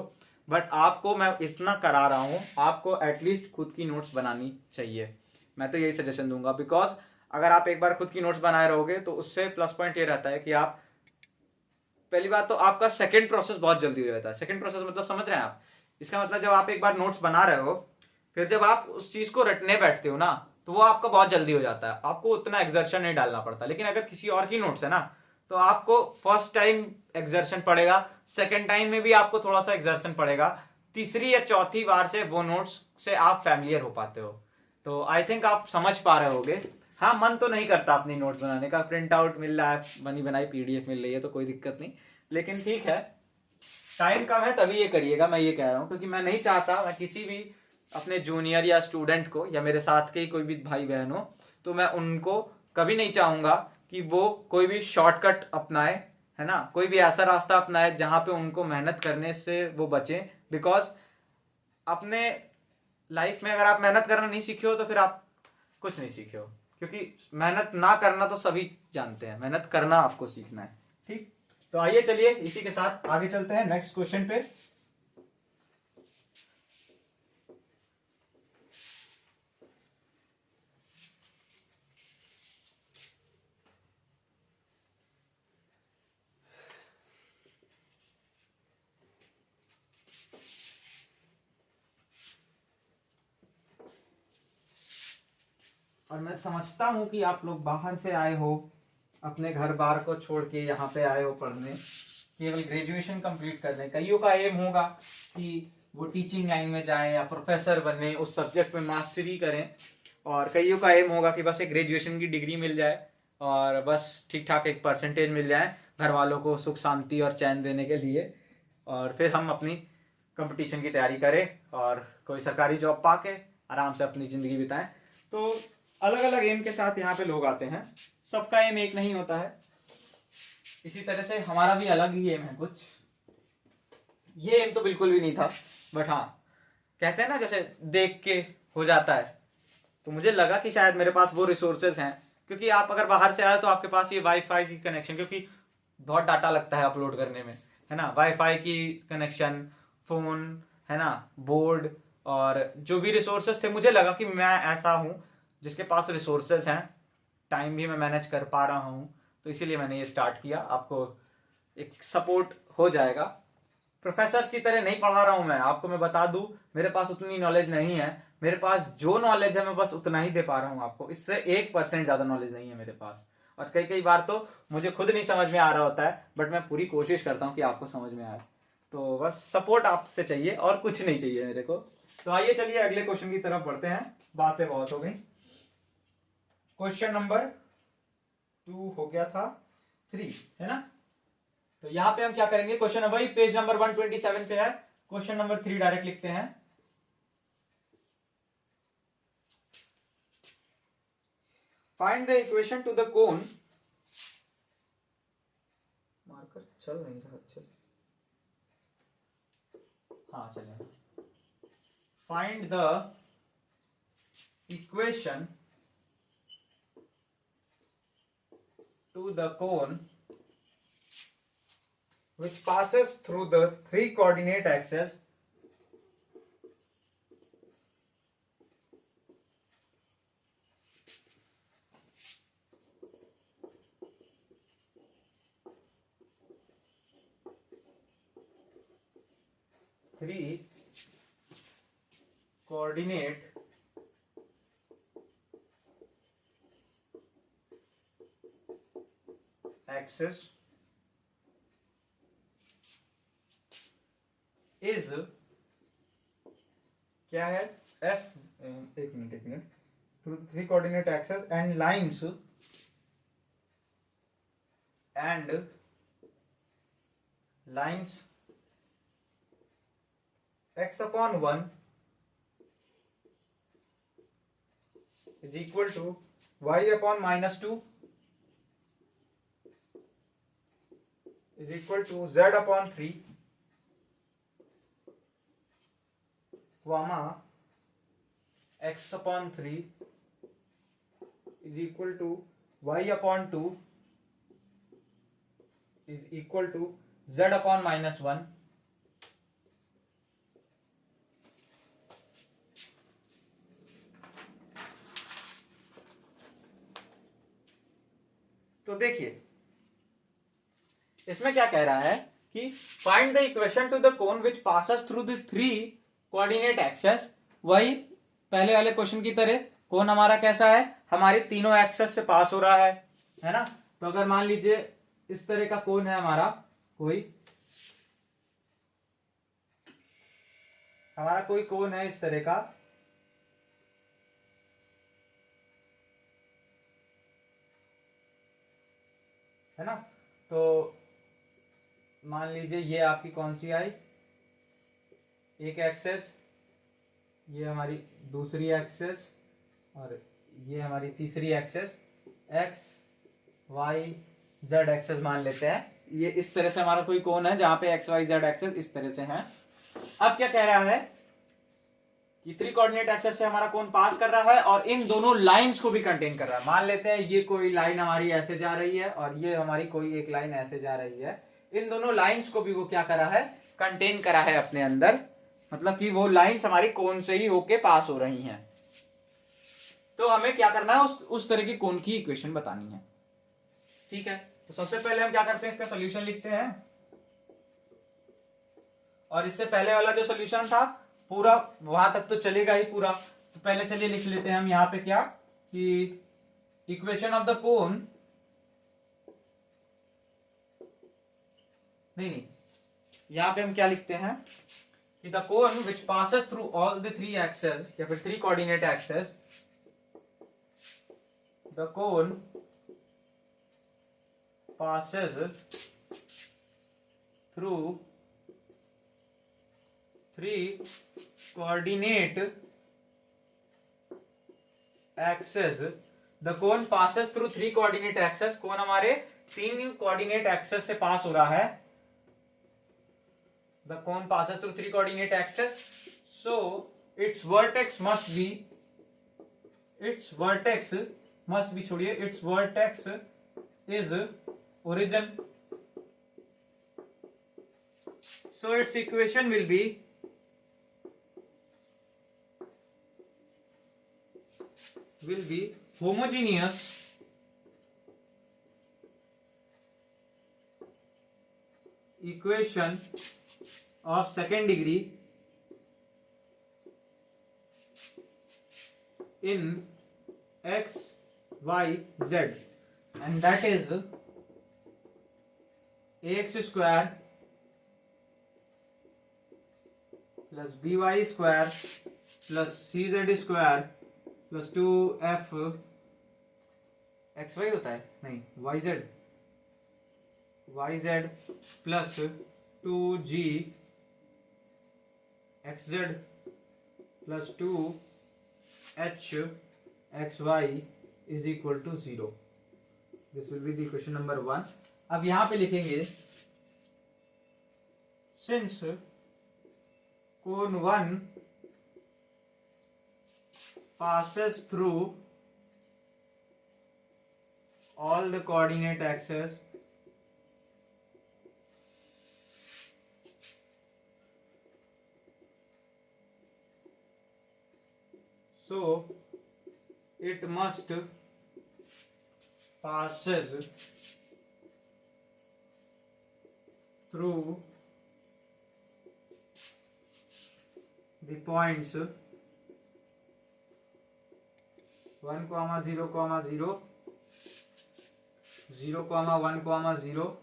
बट आपको मैं इतना करा रहा हूं, आपको एटलीस्ट खुद की नोट्स बनानी चाहिए। मैं तो यही सजेशन दूंगा, बिकॉज अगर आप एक बार खुद की नोट्स बनाए रहोगे तो उससे प्लस पॉइंट ये रहता है कि आप, पहली बात तो आपका सेकंड प्रोसेस बहुत जल्दी हो जाता है। सेकंड प्रोसेस मतलब समझ रहे हैं आप, इसका मतलब जब आप एक बार नोट्स बना रहे हो फिर जब आप उस चीज को रटने बैठते हो ना तो वो आपका बहुत जल्दी हो जाता है, आपको उतना एक्सर्शन नहीं डालना पड़ता। लेकिन अगर किसी और की नोट्स है ना तो आपको फर्स्ट टाइम एक्सर्शन पड़ेगा, सेकेंड टाइम में भी आपको थोड़ा सा एक्सर्शन पड़ेगा, तीसरी या चौथी बार से वो नोट्स से आप फैमिलियर हो पाते हो। तो आई थिंक आप समझ पा रहे होगे। हाँ, मन तो नहीं करता अपनी नोट्स बनाने का, प्रिंट आउट मिल रहा है, बनी बनाई पीडीएफ मिल रही है तो कोई दिक्कत नहीं, लेकिन ठीक है टाइम कम है तभी ये करिएगा, मैं ये कह रहा हूँ। क्योंकि मैं नहीं चाहता मैं किसी भी अपने जूनियर या स्टूडेंट को या मेरे साथ के कोई भी भाई बहन हो तो मैं उनको कभी नहीं चाहूंगा कि वो कोई भी शॉर्टकट अपनाए, है ना, कोई भी ऐसा रास्ता अपनाए जहां पे उनको मेहनत करने से वो बचे। बिकॉज अपने लाइफ में अगर आप मेहनत करना नहीं सीखे हो तो फिर आप कुछ नहीं सीखे हो, क्योंकि मेहनत ना करना तो सभी जानते हैं, मेहनत करना आपको सीखना है। ठीक, तो आइए चलिए इसी के साथ आगे चलते हैं नेक्स्ट क्वेश्चन पे। और मैं समझता हूं कि आप लोग बाहर से आए हो, अपने घर बार को छोड़ के यहाँ पे आए हो पढ़ने, केवल ग्रेजुएशन कंप्लीट करने। कईयों का एम होगा कि वो टीचिंग लाइन में जाएं या प्रोफेसर बने, उस सब्जेक्ट में मास्टरी करें, और कईयों का एम होगा कि बस एक ग्रेजुएशन की डिग्री मिल जाए और बस ठीक ठाक एक परसेंटेज मिल जाए घर वालों को सुख शांति और चैन देने के लिए, और फिर हम अपनी कंपटीशन की तैयारी करें और कोई सरकारी जॉब पाके आराम से अपनी जिंदगी बिताएं। तो अलग अलग एम के साथ यहाँ पे लोग आते हैं, सबका एम एक नहीं होता है। इसी तरह से हमारा भी अलग ही एम है कुछ, ये एम तो बिल्कुल भी नहीं था, बट हाँ कहते हैं ना जैसे देख के हो जाता है, तो मुझे लगा कि शायद मेरे पास वो रिसोर्सेज हैं, क्योंकि आप अगर बाहर से आए तो आपके पास ये वाईफाई की कनेक्शन, क्योंकि बहुत डाटा लगता है अपलोड करने में, है ना, वाईफाई की कनेक्शन, फोन, है ना, बोर्ड, और जो भी रिसोर्सेज थे, मुझे लगा कि मैं ऐसा हूँ जिसके पास रिसोर्सेज हैं, टाइम भी मैं मैनेज कर पा रहा हूँ, तो इसीलिए मैंने ये स्टार्ट किया। आपको एक सपोर्ट हो जाएगा। प्रोफेसर्स की तरह नहीं पढ़ा रहा हूं मैं आपको, मैं बता दूं, मेरे पास उतनी नॉलेज नहीं है। मेरे पास जो नॉलेज है मैं बस उतना ही दे पा रहा हूं आपको, इससे 1% ज्यादा नॉलेज नहीं है मेरे पास। और कई कई बार तो मुझे खुद नहीं समझ में आ रहा होता है, बट मैं पूरी कोशिश करता हूं कि आपको समझ में आए। तो बस सपोर्ट आपसे चाहिए और कुछ नहीं चाहिए मेरे को। तो आइए चलिए अगले क्वेश्चन की तरफ बढ़ते हैं, बातें बहुत हो गई। क्वेश्चन नंबर 2 हो गया था, 3 है ना। तो यहां पे हम क्या करेंगे, क्वेश्चन वही पेज नंबर 127 पे है, क्वेश्चन नंबर 3 डायरेक्ट लिखते हैं। Find the equation two the cone, marker चल नहीं रहा अच्छे से, हाँ चलिए। Find the equation two the cone which passes through the 3 coordinate axes axis is, क्या है, f, एक minute, through the 3 coordinate axes and lines x upon 1 is equal to y upon minus 2 is equal to z upon 3 comma x upon 3 is equal to y upon 2 is equal to z upon minus 1। तो देखिए इसमें क्या कह रहा है कि find the equation two the cone which passes through the 3 coordinate access. वही पहले वाले क्वेश्चन की तरह, कोन हमारा कैसा है, हमारे तीनों एक्सेस से पास हो रहा है ना। तो अगर मान लीजिए इस तरह का कोन है हमारा, कोई हमारा कोई कोन है इस तरह का, है ना। तो मान लीजिए ये आपकी कौन सी आई, एक एक्सेस, ये हमारी दूसरी एक्सेस, और ये हमारी तीसरी axis, x y z axis मान लेते हैं। ये इस तरह से हमारा कोई कोन है जहां पे एक्स वाई जेड एक्सेस इस तरह से हैं। अब क्या कह रहा है कि 3 कोऑर्डिनेट एक्सेस से हमारा कोन पास कर रहा है और इन दोनों लाइंस को भी कंटेन कर रहा है। मान लेते हैं ये कोई लाइन हमारी ऐसे जा रही है और ये हमारी कोई एक लाइन ऐसे जा रही है, इन दोनों लाइंस को भी वो क्या करा है, कंटेन करा है अपने अंदर, मतलब कि वो लाइंस हमारी कोन से ही होके पास हो रही हैं। तो हमें क्या करना है, उस तरह की कोन की इक्वेशन बतानी है। ठीक है, तो सबसे पहले हम क्या करते हैं, इसका सॉल्यूशन लिखते हैं। और इससे पहले वाला जो सॉल्यूशन था पूरा वहां तक तो चलेगा ही पूरा, तो पहले चलिए लिख लेते हैं हम यहाँ पे क्या, कि इक्वेशन ऑफ द कोन, नहीं, यहां पे हम क्या लिखते हैं कि the cone which passes through all the 3 axis या फिर 3 coordinate axis, the cone passes through 3 coordinate axes। The cone passes through 3 coordinate axes। कोन हमारे 3 कोऑर्डिनेट एक्सेस से पास हो रहा है। The cone passes through 3 coordinate axes so its vertex must be छोड़िए, its vertex is origin, so its equation will be homogeneous equation of second degree in x, y, z, and that is ax square plus by square plus cz square plus 2f xy होता है नहीं yz plus 2g xz plus 2h xy is equal to 0. This will be the equation number 1. अब यहाँ पे लिखेंगे since cone 1 passes through all the coordinate axes so it must passes through the points 1, 0, 0, 0, 1, 0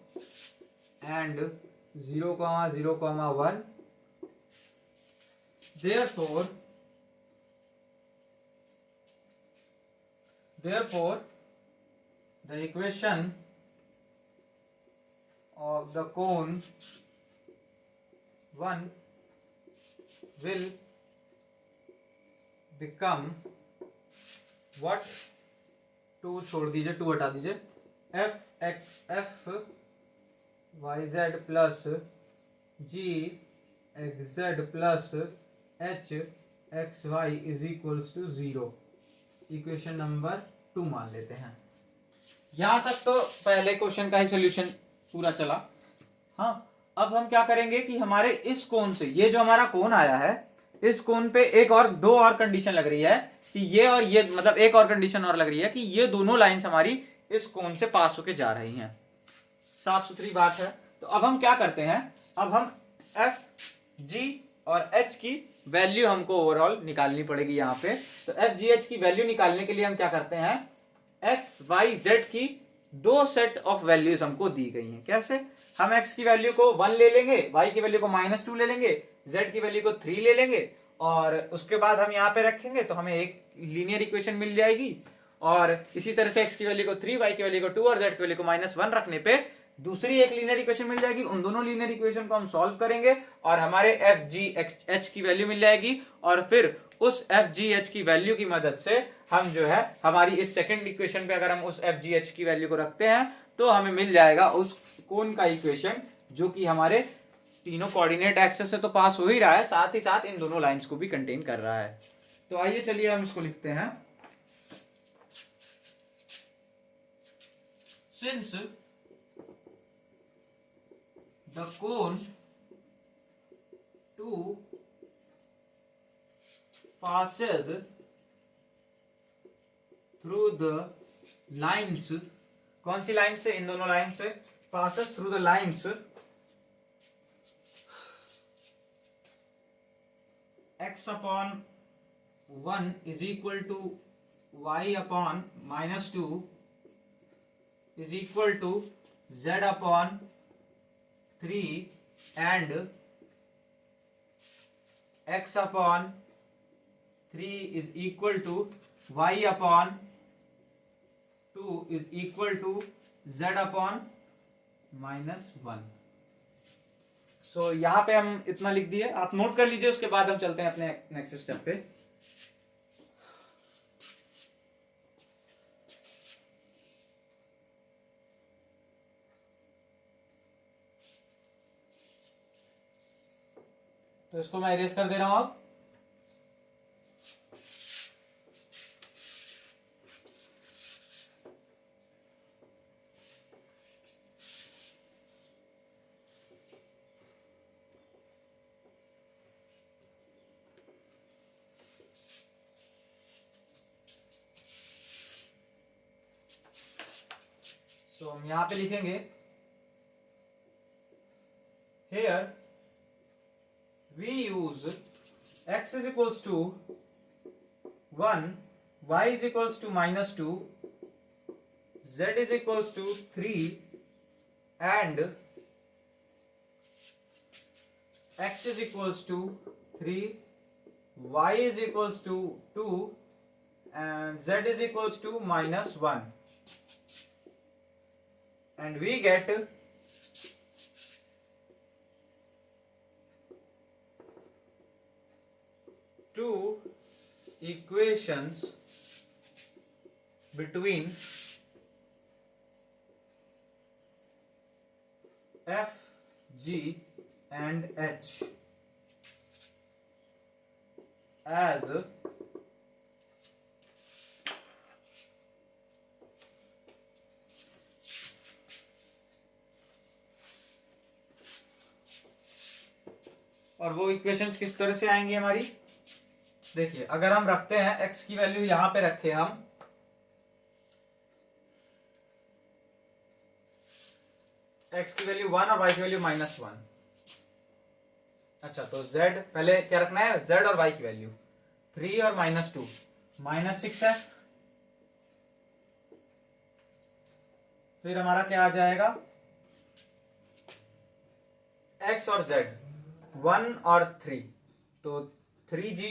and 0, 0, 1. Therefore the equation of the cone 1 will become what? 2 छोड़ दीजिए, 2 हटा दीजिए, f yz plus g xz plus h xy is equals to 0. Equation number 2 मान लेते हैं. यहां तक तो पहले क्वेश्चन का ही सोल्यूशन पूरा चला. हाँ, अब हम क्या करेंगे कि हमारे इस कोन से, ये जो हमारा कोन आया है, इस कोन पे एक और 2 और कंडीशन लग रही है कि ये और ये, मतलब एक और कंडीशन और लग रही है कि ये दोनों लाइंस हमारी इस कोन से पास होके जा रही हैं. साफ सुथरी बात है. तो अब हम क्या करते हैं, अब हम एफ जी और एच की वैल्यू हमको ओवरऑल निकालनी पड़ेगी यहाँ पे. तो एफ जी एच की वैल्यू निकालने के लिए हम क्या करते हैं, एक्स वाई जेड की 2 सेट ऑफ वैल्यूज हमको दी गई हैं. कैसे? हम x की वैल्यू को 1 ले लेंगे, y की वैल्यू को -2 ले लेंगे, z की वैल्यू को 3 ले लेंगे और उसके बाद हम यहाँ पे रखेंगे तो हमें एक लीनियर इक्वेशन मिल जाएगी. और इसी तरह से x की वैल्यू को 3, y की वैल्यू को 2 और z की वैल्यू को -1 रखने पे दूसरी एक लीनियर इक्वेशन मिल जाएगी. उन दोनों लीनियर इक्वेशन को हम सॉल्व करेंगे और हमारे एफ जी एच की वैल्यू मिल जाएगी. और फिर उस एफ जी एच की वैल्यू की मदद से हम जो है हमारी इस सेकंड इक्वेशन पे अगर हम उस एफ जी एच की वैल्यू को रखते हैं तो हमें मिल जाएगा उस कोन का इक्वेशन, जो कि हमारे तीनों कोऑर्डिनेट एक्सेस से तो पास हो ही रहा है, साथ ही साथ इन दोनों लाइंस को भी कंटेन कर रहा है. तो आइए चलिए हम इसको लिखते हैं. Since the cone 2 passes through the lines, कौन सी लाइन से? इन दोनों लाइन से. passes through the lines x upon 1 is equal to y upon -2 is equal to z upon 3 and x upon 3 is equal to y upon 2 is equal to z upon -1. सो यहाँ पे हम इतना लिख दिए, आप नोट कर लीजिए. उसके बाद हम चलते हैं अपने नेक्स्ट स्टेप पे. तो इसको मैं इरेज कर दे रहा हूं. अब तो हम यहां पे लिखेंगे here we use x is equals to 1, y is equals to -2, z is equals to 3 and x is equals to 3, y is equals to 2 and z is equals to -1, and we get two equations between f, g and h as और वो equations किस तरह से आएंगी हमारी, देखिए अगर हम रखते हैं x की वैल्यू यहां पे रखे हम x की वैल्यू 1 और y की वैल्यू -1। अच्छा तो z पहले क्या रखना है, z और y की वैल्यू 3 और -2 -6 है। फिर हमारा क्या आ जाएगा x और z 1 और 3 तो 3g।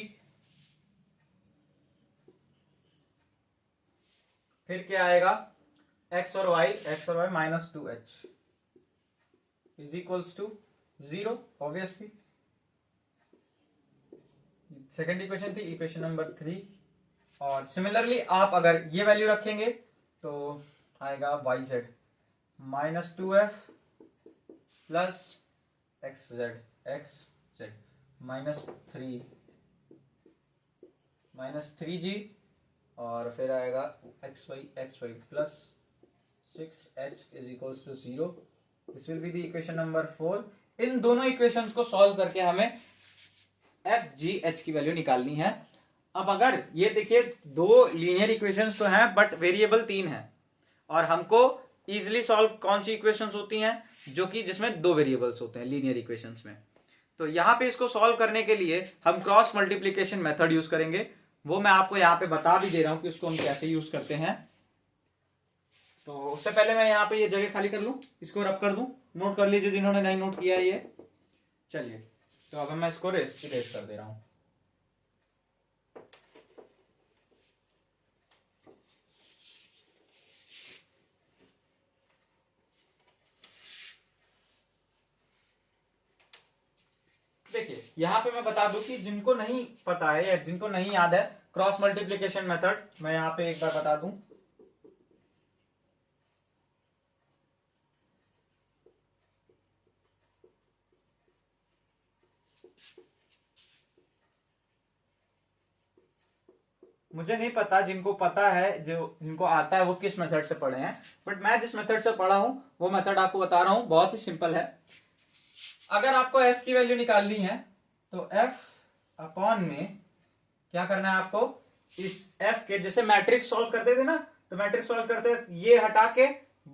फिर क्या आएगा x और y -2h is equals to 0 obviously. Second equation थी इक्वेशन नंबर 3। और सिमिलरली आप अगर ये वैल्यू रखेंगे तो आएगा yz -2f plus xz -3g और फिर आएगा xy plus 6h is equals to 0। This will be the equation number 4। इन दोनों इक्वेशंस को सॉल्व करके हमें एफ जी एच की वैल्यू निकालनी है। अब अगर ये देखिए दो लीनियर इक्वेशंस तो हैं बट वेरिएबल 3 है और हमको इजीली सॉल्व कौन सी इक्वेशंस होती हैं जो कि जिसमें दो वेरिएबल्स होते हैं लीनियर इक्वेशंस में। तो यहाँ पे इसको सॉल्व करने के लिए हम क्रॉस मल्टीप्लीकेशन मेथड यूज करेंगे। वो मैं आपको यहाँ पे बता भी दे रहा हूं कि उसको हम कैसे यूज करते हैं। तो उससे पहले मैं यहाँ पे ये जगह खाली कर लूं, इसको रब कर दूं, नोट कर लीजिए जिन्होंने नहीं नोट किया है ये। चलिए तो अब मैं इसको इरेज कर दे रहा हूं। देखिए यहाँ पे मैं बता दूं कि जिनको नहीं पता है या जिनको नहीं याद है क्रॉस मल्टीप्लीकेशन मेथड, मैं यहाँ पे एक बार बता दूं। मुझे नहीं पता जिनको पता है, जो जिनको आता है वो किस मेथड से पढ़े हैं, बट मैं जिस मेथड से पढ़ा हूं वो मेथड आपको बता रहा हूं। बहुत ही सिंपल है। अगर आपको f की वैल्यू निकालनी है तो f अपॉन में क्या करना है आपको, इस f के जैसे मैट्रिक्स सॉल्व करते थे ना, तो मैट्रिक्स सॉल्व करते ये हटा के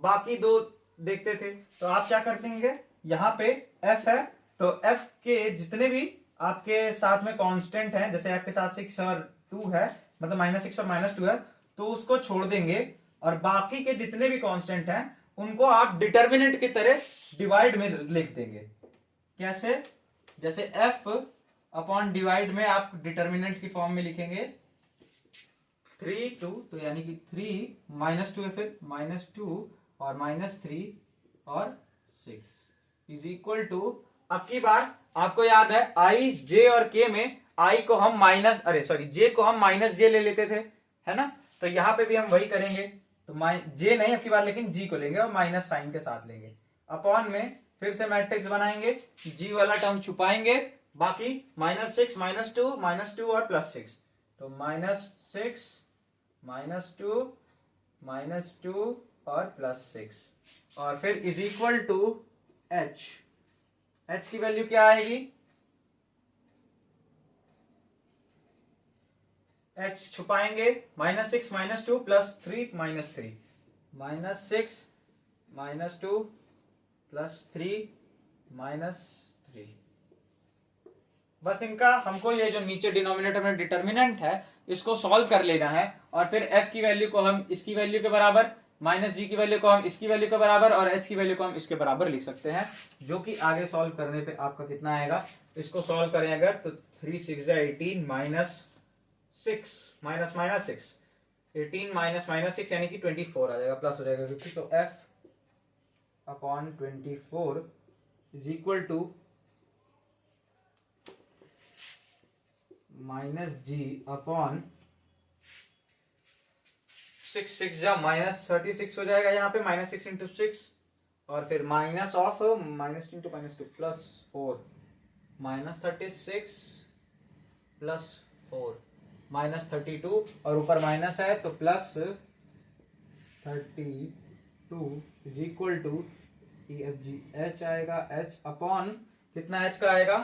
बाकी दो देखते थे, तो आप क्या कर देंगे, यहाँ पे f है तो f के जितने भी आपके साथ में कांस्टेंट हैं, जैसे f के साथ 6 और 2 है, मतलब -6 और -2 है, तो उसको छोड़ देंगे और बाकी के जितने भी कांस्टेंट हैं उनको आप डिटर्मिनेंट की तरह डिवाइड में लिख देंगे। कैसे, जैसे f अपॉन डिवाइड में आप डिटर्मिनेंट की फॉर्म में लिखेंगे 3 2, तो यानी कि 3 -2 है, फिर -2 और -3 और 6 इज इक्वल टू, अब की बार आपको याद है i j और k में i को हम j को हम -j ले लेते थे, है ना। तो यहाँ पे भी हम वही करेंगे, तो j नहीं अब की बार लेकिन g को लेंगे और माइनस साइन के साथ लेंगे। अपॉन में फिर से मैट्रिक्स बनाएंगे, g वाला टर्म छुपाएंगे, बाकी -6 -2 और +6, तो -6 -2 और +6 और फिर इज इक्वल टू h की वैल्यू क्या आएगी, h छुपाएंगे, -6 -2 +3 -3 -6 -2 +3 -3। बस इनका हमको ये जो नीचे डिनोमिनेटर में डिटर्मिनेंट है इसको सॉल्व कर लेना है, और फिर f की वैल्यू को हम इसकी वैल्यू के बराबर, -g की वैल्यू को हम इसकी वैल्यू के बराबर, और h की वैल्यू को हम इसके बराबर लिख सकते हैं, जो कि आगे सॉल्व करने पे आपका कितना आएगा। इसको सॉल्व करें अगर तो 3 6 18 -6 -6 18 -6 यानी कि 24 आ जाएगा, प्लस हो जाएगा क्योंकि, तो f/24 is equal to -g/6 6 जा -36 हो जाएगा, यहाँ पे -6 × 6, और फिर माइनस ऑफ -2 × -2 +4 -36 +4 -32, और ऊपर माइनस है तो +32 इज इक्वल टू h आएगा, h अपॉन कितना h का आएगा,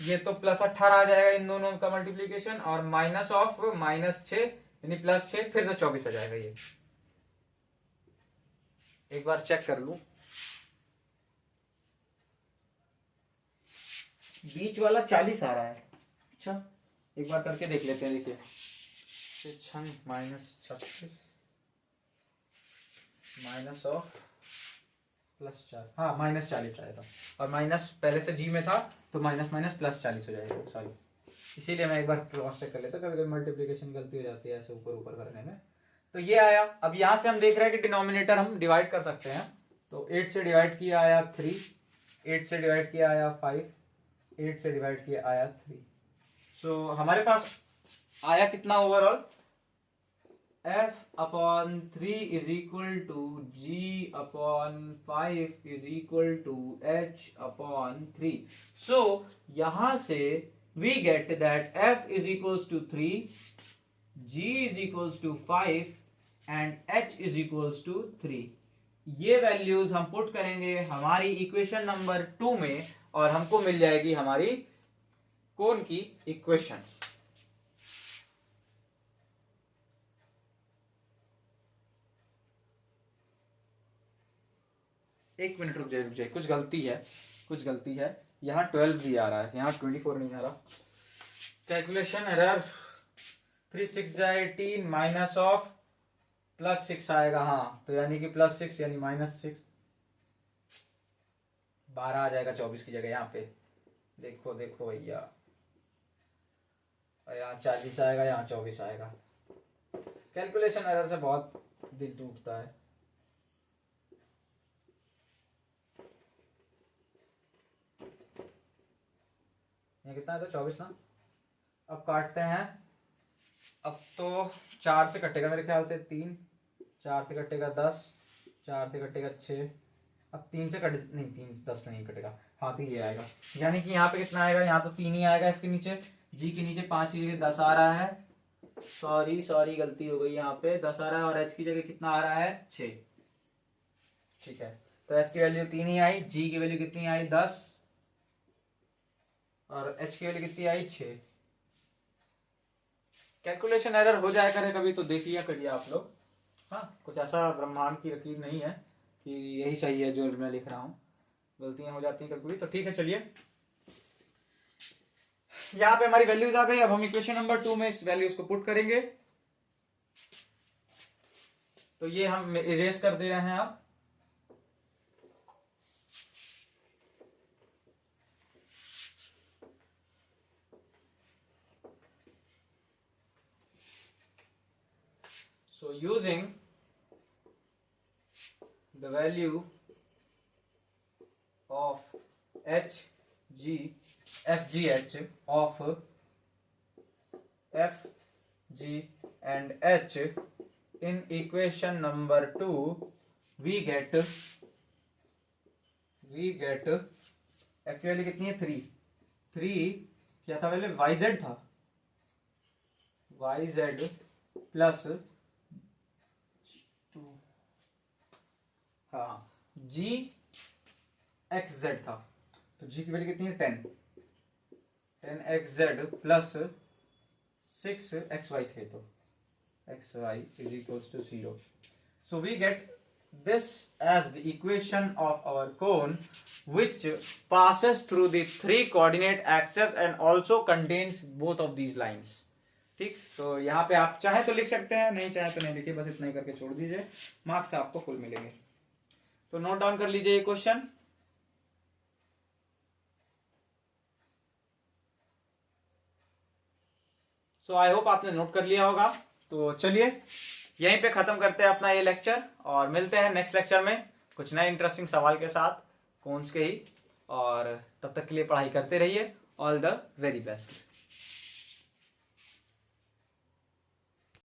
ये तो +18 आ जाएगा इन दोनों का मल्टीप्लीकेशन, और माइनस ऑफ -6 यानी +6 फिर से 24 आ जाएगा। ये एक बार चेक कर लूं, बीच वाला 40 आ रहा है। अच्छा एक बार करके देख लेते हैं, देखिए -36 माइनस ऑफ +4, हाँ -40 आएगा, और माइनस पहले से जी में था तो माइनस +40 हो जाएगा, सॉरी, इसीलिए मैं एक बार क्रॉस चेक कर लेता हूँ, कभी कभी मल्टीप्लिकेशन गलती हो जाती है ऐसे ऊपर ऊपर करने में। तो ये आया। अब यहाँ से हम देख रहे हैं कि डिनोमिनेटर हम डिवाइड कर सकते हैं, तो 8 से डिवाइड किया आया 3, 8 से डिवाइड किया आया 5, 8 से डिवाइड किया आया 3। सो हमारे पास आया कितना overall, f/3 is equal to g/5 is equal to h/3। So यहां से we get that f is equals to 3, g is equals to 5 and h is equals to 3। ये वैल्यूज हम पुट करेंगे हमारी इक्वेशन नंबर 2 में, और हमको मिल जाएगी हमारी कोण की इक्वेशन। एक मिनट रुक जाए, कुछ गलती है, यहाँ 12 भी आ रहा है, यहाँ 24 नहीं आ रहा। कैलकुलेशन एरर, 3 6 18 माइनस ऑफ +6 आएगा, हाँ तो यानी कि +6 यानी -6, 12 आ जाएगा 24 की जगह यहाँ पे। देखो देखो भैया, यहाँ 40 आएगा, यहाँ 24 आएगा। कैलकुलेशन एरर से बहुत दिल टूटता है। ये कितना है, तो 24 ना। अब काटते हैं, अब तो 4 से कटेगा मेरे ख्याल से 3, 4 से कटेगा 10, 4 से कटेगा 6, अब 3 से कट नहीं, 3 10 नहीं कटेगा, हाँ तो ये आएगा, यानी कि यहाँ पे कितना आएगा, यहाँ तो 3 ही आएगा, इसके नीचे जी के नीचे 5 की जगह 10 आ रहा है, सॉरी गलती हो गई, यहाँ पे 10 आ रहा है, और एच की जगह कितना आ रहा है 6। ठीक है, तो एफ की वैल्यू 3 ही आई, जी की वैल्यू कितनी आई 10, और एच की वैल्यू कितनी आई 6। कैलकुलेशन एरर हो जाया करे कभी तो देखिए करिए आप लोग, हाँ कुछ ऐसा ब्रह्मांड की लकीर नहीं है कि यही सही है जो मैं लिख रहा हूँ, गलतियां हो जाती हैं कभी, तो ठीक है चलिए। यहाँ पे हमारी वैल्यूज आ गई, अब हम इक्वेशन नंबर 2 में इस वैल्यूज को पुट करेंगे, तो ये हम इरेज कर दे रहे हैं आप। So using the value of FGH of F, G and H in equation number 2, we get F की वैल्यू कितनी है 3 क्या था पहले, YZ था, YZ प्लस हाँ जी एक्स जेड था, तो जी की वैल्यू कितनी है 10 एक्स जेड प्लस 6 XY थे, तो XY is equals to 0। So we get this as the equation of our cone which passes through the 3 coordinate axes and also contains both of these lines। ठीक, तो यहाँ पे आप चाहे तो लिख सकते हैं, नहीं चाहे तो नहीं लिखिए, बस इतना ही करके छोड़ दीजिए, मार्क्स आपको फुल मिलेंगे। तो नोट डाउन कर लीजिए ये क्वेश्चन। सो आई होप आपने नोट कर लिया होगा। तो चलिए यहीं पे खत्म करते हैं अपना ये लेक्चर और मिलते हैं नेक्स्ट लेक्चर में कुछ नए इंटरेस्टिंग सवाल के साथ कौन्स के ही। और तब तक के लिए पढ़ाई करते रहिए। All the very best.